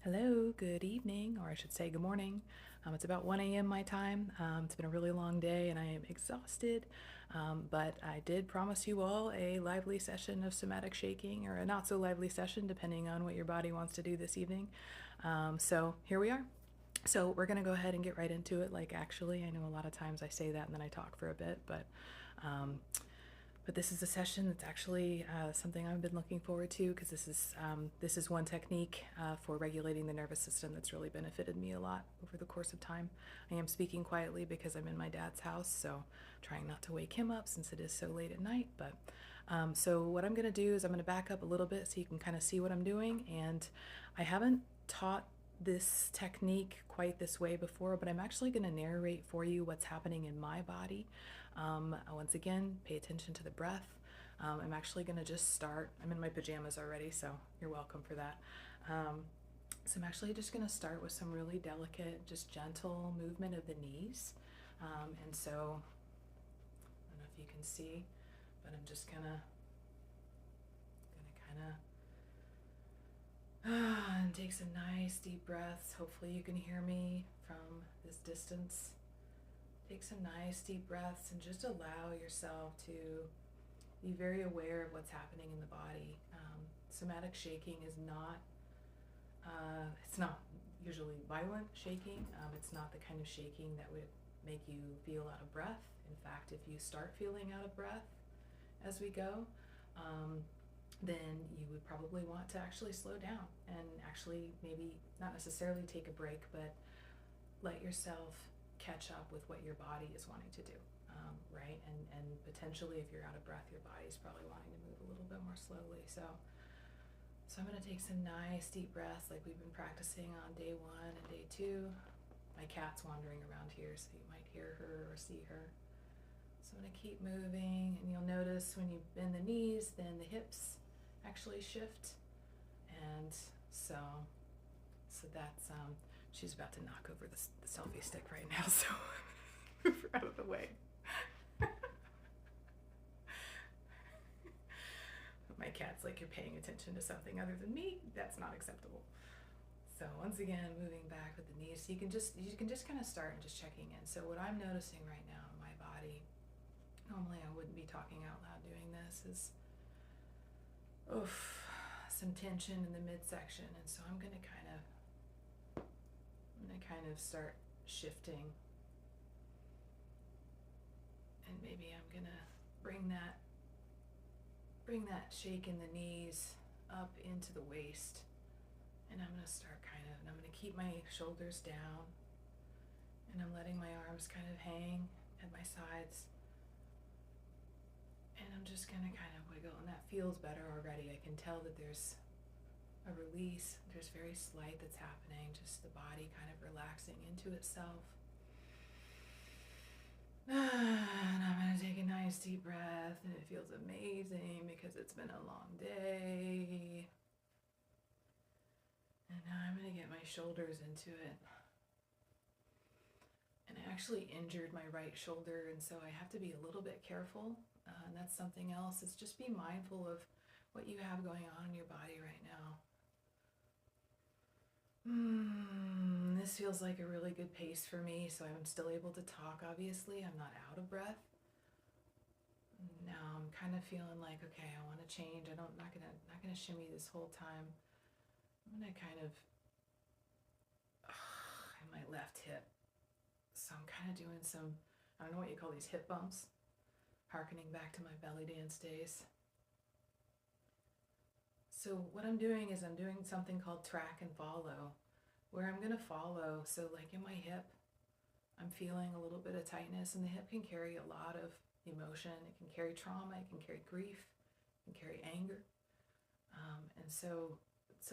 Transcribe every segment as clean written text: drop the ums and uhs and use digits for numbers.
Hello, good evening, or I should say good morning. It's about 1 a.m. my time. It's been a really long day and I am exhausted, but I did promise you all a lively session of somatic shaking, or a not so lively session, depending on what your body wants to do this evening. So here we are. So we're going to go ahead and get right into it. Like, actually, I know a lot of times I say that and then I talk for a bit, um, but this is a session that's actually something I've been looking forward to, because this is one technique for regulating the nervous system that's really benefited me a lot over the course of time. I am speaking quietly because I'm in my dad's house, so trying not to wake him up since it is so late at night. But so what I'm going to do is I'm going to back up a little bit so you can kind of see what I'm doing. And I haven't taught this technique quite this way before, but I'm actually going to narrate for you what's happening in my body. Once again, pay attention to the breath. I'm actually going to just start. I'm in my pajamas already, so you're welcome for that. So I'm actually just going to start with some really delicate, just gentle movement of the knees. And so, I don't know if you can see, but I'm just gonna kind of and take some nice deep breaths. Hopefully you can hear me from this distance. Take some nice deep breaths and just allow yourself to be very aware of what's happening in the body. Somatic shaking is not, it's not usually violent shaking. It's not the kind of shaking that would make you feel out of breath. In fact, if you start feeling out of breath as we go, then you would probably want to actually slow down and actually maybe not necessarily take a break, but let yourself catch up with what your body is wanting to do, right? And potentially, if you're out of breath, your body's probably wanting to move a little bit more slowly. So I'm going to take some nice deep breaths like we've been practicing on day 1 and day 2. My cat's wandering around here, so you might hear her or see her. So I'm going to keep moving, and you'll notice when you bend the knees, then the hips actually shift. And so that's she's about to knock over the selfie stick right now, so move her out of the way. My cat's like, you're paying attention to something other than me. That's not acceptable. So once again, moving back with the knees. So you can just kind of start and just checking in. So what I'm noticing right now in my body, normally I wouldn't be talking out loud doing this, is some tension in the midsection. And so I'm gonna kind of start shifting, and maybe I'm gonna bring that shake in the knees up into the waist. And I'm gonna start and I'm gonna keep my shoulders down, and I'm letting my arms kind of hang at my sides. And I'm just gonna kind of wiggle, and that feels better already. I can tell that there's a release. There's very slight that's happening, just the body kind of relaxing into itself. And I'm going to take a nice deep breath, and it feels amazing because it's been a long day. And now I'm going to get my shoulders into it. And I actually injured my right shoulder, and so I have to be a little bit careful. And that's something else, is just be mindful of what you have going on in your body right now. This feels like a really good pace for me, so I'm still able to talk, obviously. I'm not out of breath. Now I'm kind of feeling like, okay, I want to change. I'm not gonna shimmy this whole time. I'm gonna kind of in my left hip. So I'm kind of doing some, I don't know what you call these, hip bumps, harkening back to my belly dance days. So what I'm doing is I'm doing something called track and follow, where I'm gonna follow. So like in my hip, I'm feeling a little bit of tightness, and the hip can carry a lot of emotion. It can carry trauma, it can carry grief, it can carry anger. And so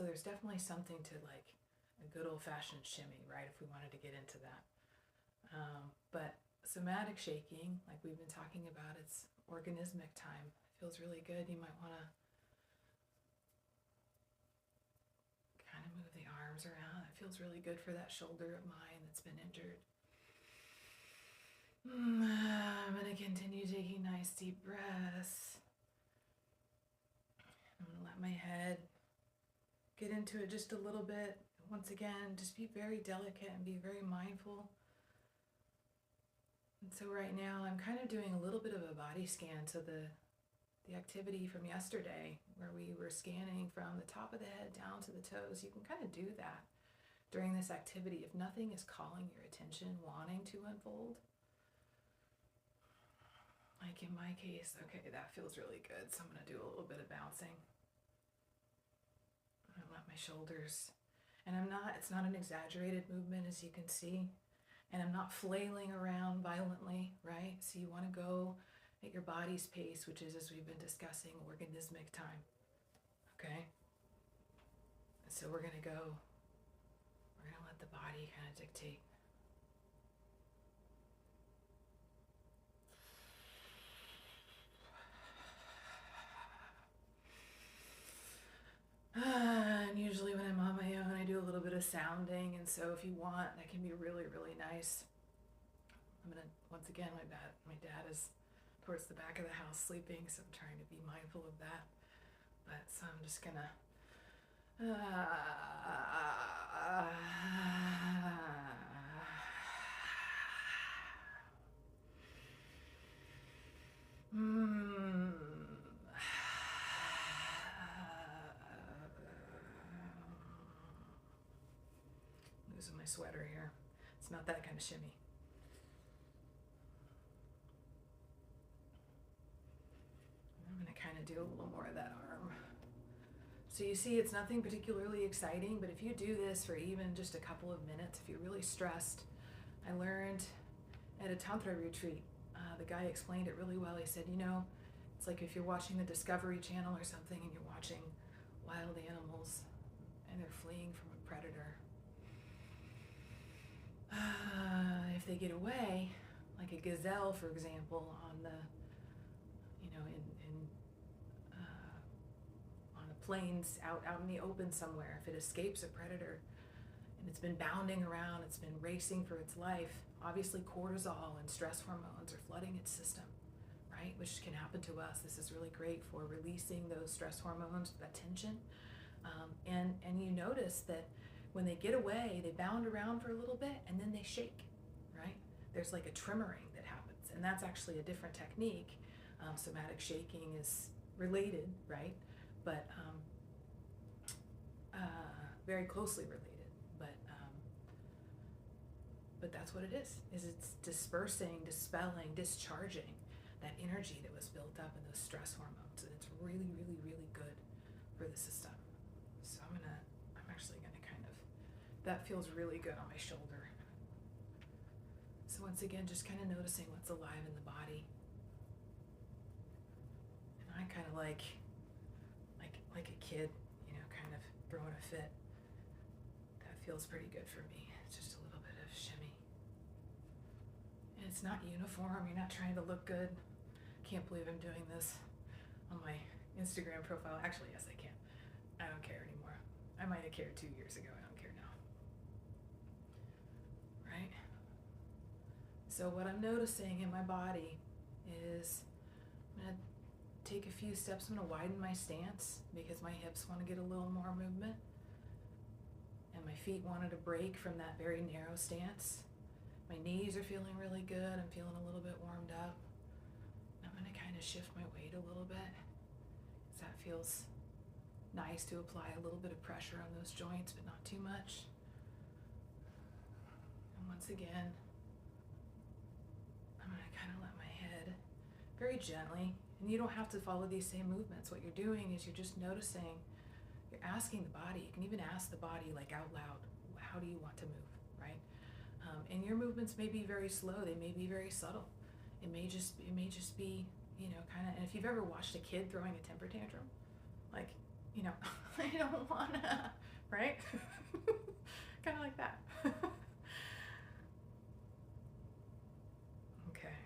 there's definitely something to like a good old-fashioned shimmy, right, if we wanted to get into that. But somatic shaking, like we've been talking about, it's organismic time. It feels really good. You might want to kind of move the arms around. It feels really good for that shoulder of mine that's been injured. I'm going to continue taking nice deep breaths. I'm going to let my head get into it just a little bit. once again, just be very delicate and be very mindful. And so right now I'm kind of doing a little bit of a body scan. So the activity from yesterday where we were scanning from the top of the head down to the toes, you can kind of do that during this activity if nothing is calling your attention, wanting to unfold. Like in my case, okay, that feels really good. So I'm going to do a little bit of bouncing. I let my shoulders, and it's not an exaggerated movement as you can see. And I'm not flailing around violently, right? So you want to go at your body's pace, which is, as we've been discussing, organismic time, okay? So we're going to let the body kind of dictate. And usually when I'm on my own, I do a little bit of sounding. And so if you want, that can be really, really nice. I'm going to, once again, my dad is towards the back of the house sleeping, so I'm trying to be mindful of that. But so I'm just going to losing my sweater here. It's not that kind of shimmy. I'm going to kind of do a little more of that arm. So you see, it's nothing particularly exciting, but if you do this for even just a couple of minutes, if you're really stressed, I learned at a Tantra retreat, the guy explained it really well. He said, it's like if you're watching the Discovery Channel or something and you're watching wild animals and they're fleeing from a predator. If they get away, like a gazelle, for example, on the, on the plains out in the open somewhere, if it escapes a predator and it's been bounding around, it's been racing for its life, obviously cortisol and stress hormones are flooding its system, right? Which can happen to us. This is really great for releasing those stress hormones, that tension. And you notice that when they get away, they bound around for a little bit and then they shake, right? There's like a tremoring that happens, and that's actually a different technique. Somatic shaking is related, right? But very closely related. But that's what it is it's dispersing, dispelling, discharging that energy that was built up in those stress hormones. And it's really, really, really good for the system. So I'm actually gonna kind of, that feels really good on my shoulder. So once again, just kind of noticing what's alive in the body. And I kind of like a kid, kind of throwing a fit. That feels pretty good for me. It's just a little bit of shimmy. And it's not uniform. You're not trying to look good. Can't believe I'm doing this on my Instagram profile. Actually, yes, I can. I don't care anymore. I might have cared 2 years ago. I don't care now. Right? So what I'm noticing in my body is I'm going to take a few steps. I'm going to widen my stance because my hips want to get a little more movement. And my feet wanted to break from that very narrow stance. My knees are feeling really good. I'm feeling a little bit warmed up. I'm going to kind of shift my weight a little bit, because that feels nice to apply a little bit of pressure on those joints, but not too much. And once again, I'm going to kind of let my head very gently, and you don't have to follow these same movements. What you're doing is you're just noticing, you're asking the body. You can even ask the body like out loud, how do you want to move, right? And your movements may be very slow. They may be very subtle. It may just be, kind of, and if you've ever watched a kid throwing a temper tantrum, like, I don't wanna, right? Kind of like that. Okay.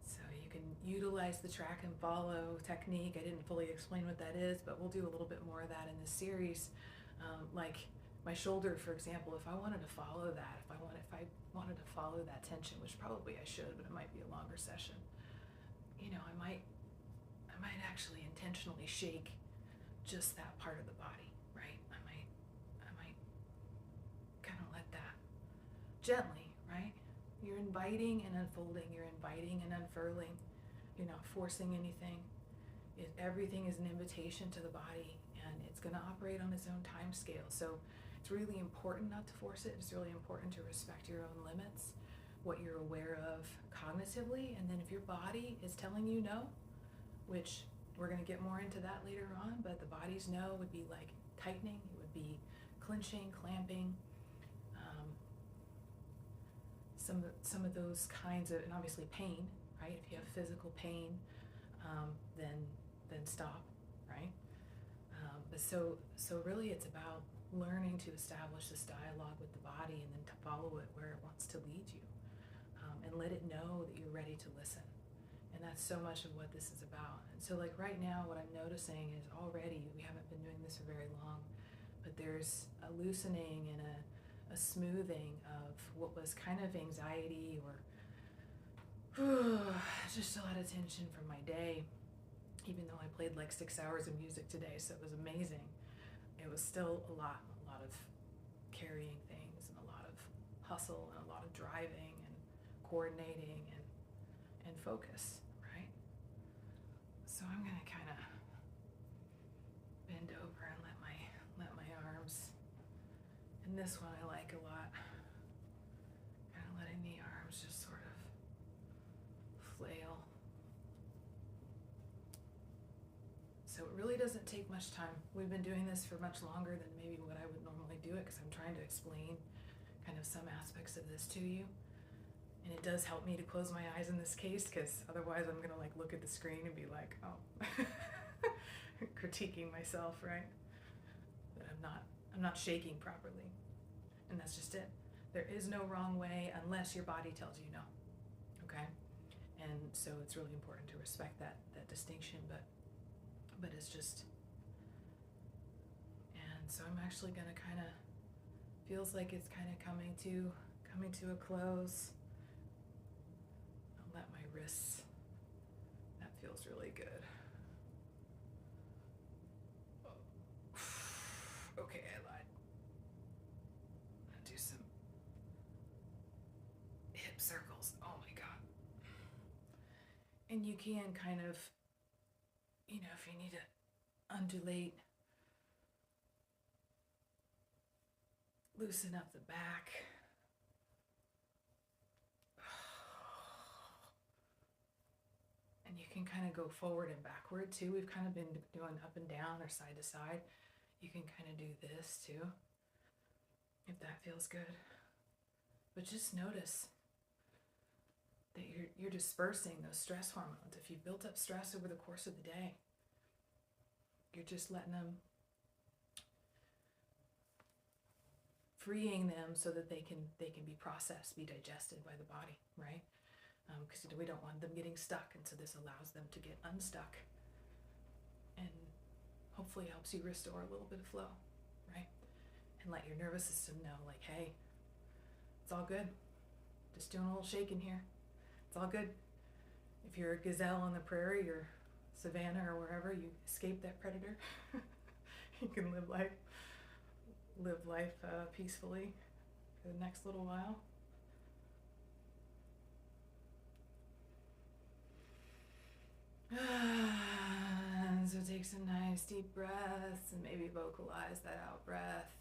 So you can utilize the track and follow technique. I didn't fully explain what that is, but we'll do a little bit more of that in this series. Like my shoulder, for example, if I wanted to follow that, if I wanted to follow that tension, which probably I should, but it might be a longer session, I might actually intentionally shake just that part of the body, right? I might kind of let that gently, right? You're inviting and unfolding, you're inviting and unfurling. You're not forcing anything. Everything is an invitation to the body, and it's going to operate on its own time scale. So it's really important not to force it. It's really important to respect your own limits, what you're aware of cognitively, and then if your body is telling you no, which we're going to get more into that later on, but the body's no would be like tightening, it would be clenching, clamping, some of those kinds of, and obviously pain, right? If you have physical pain, then stop, right? But so really it's about learning to establish this dialogue with the body and then to follow it where it wants to lead you, and let it know that you're ready to listen. And that's so much of what this is about. And so like right now, what I'm noticing is already, we haven't been doing this for very long, but there's a loosening and a smoothing of what was kind of anxiety or just a lot of tension from my day. Even though I played like 6 hours of music today, so it was amazing, it was still a lot of carrying things and a lot of hustle and a lot of driving and coordinating and focus, right? So I'm gonna kind of bend over and let my arms, and this one I like a lot, kind of letting the arms just sort of flail. So it really doesn't take much time. We've been doing this for much longer than maybe what I would normally do it, because I'm trying to explain kind of some aspects of this to you. And it does help me to close my eyes in this case, because otherwise I'm gonna like look at the screen and be like, oh, critiquing myself, right? But I'm not shaking properly. And that's just it. There is no wrong way unless your body tells you no, okay? And so it's really important to respect that distinction, but it's just, and so I'm actually gonna kind of, feels like it's kind of coming to a close. I'll let my wrists, that feels really good. Okay, I lied. I'm gonna do some hip circles. Oh my God. And you can kind of, you know, if you need to undulate, loosen up the back. And you can kind of go forward and backward too. We've kind of been doing up and down or side to side. You can kind of do this too, if that feels good. But just notice that you're dispersing those stress hormones. If you've built up stress over the course of the day, you're just letting them, freeing them so that they can be processed, be digested by the body, right? Because we don't want them getting stuck, and so this allows them to get unstuck and hopefully helps you restore a little bit of flow, right? And let your nervous system know, like, hey, it's all good. Just doing a little shaking here. It's all good. If you're a gazelle on the prairie or savannah or wherever, you escape that predator. You can live life peacefully for the next little while. So take some nice deep breaths and maybe vocalize that out breath.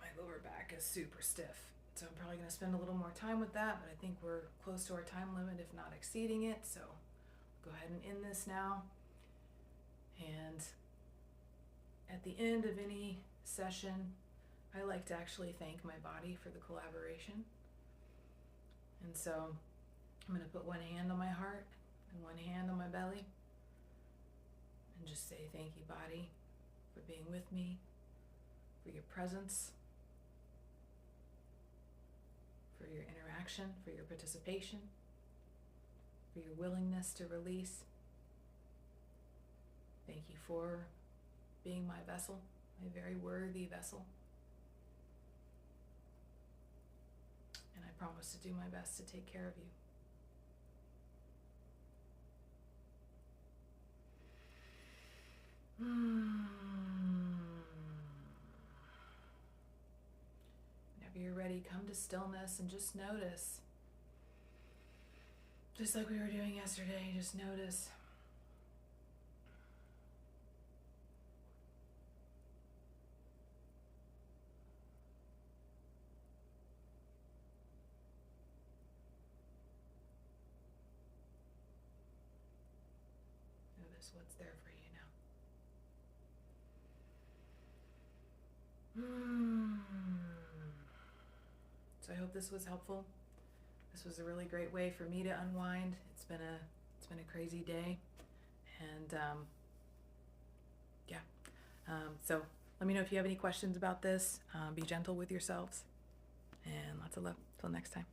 My lower back is super stiff, so I'm probably going to spend a little more time with that, but I think we're close to our time limit, if not exceeding it, so go ahead and end this now. And at the end of any session, I like to actually thank my body for the collaboration. And so I'm going to put one hand on my heart and one hand on my belly and just say, thank you, body, for being with me, for your presence, for your interaction, for your participation, for your willingness to release. Thank you for being my vessel, my very worthy vessel. promise to do my best to take care of you. Whenever you're ready, come to stillness and just notice. Just like we were doing yesterday, just notice. Notice what's there for you now. So I hope this was helpful. This was a really great way for me to unwind. It's been a crazy day, and so let me know if you have any questions about this. Be gentle with yourselves, and lots of love. Till next time.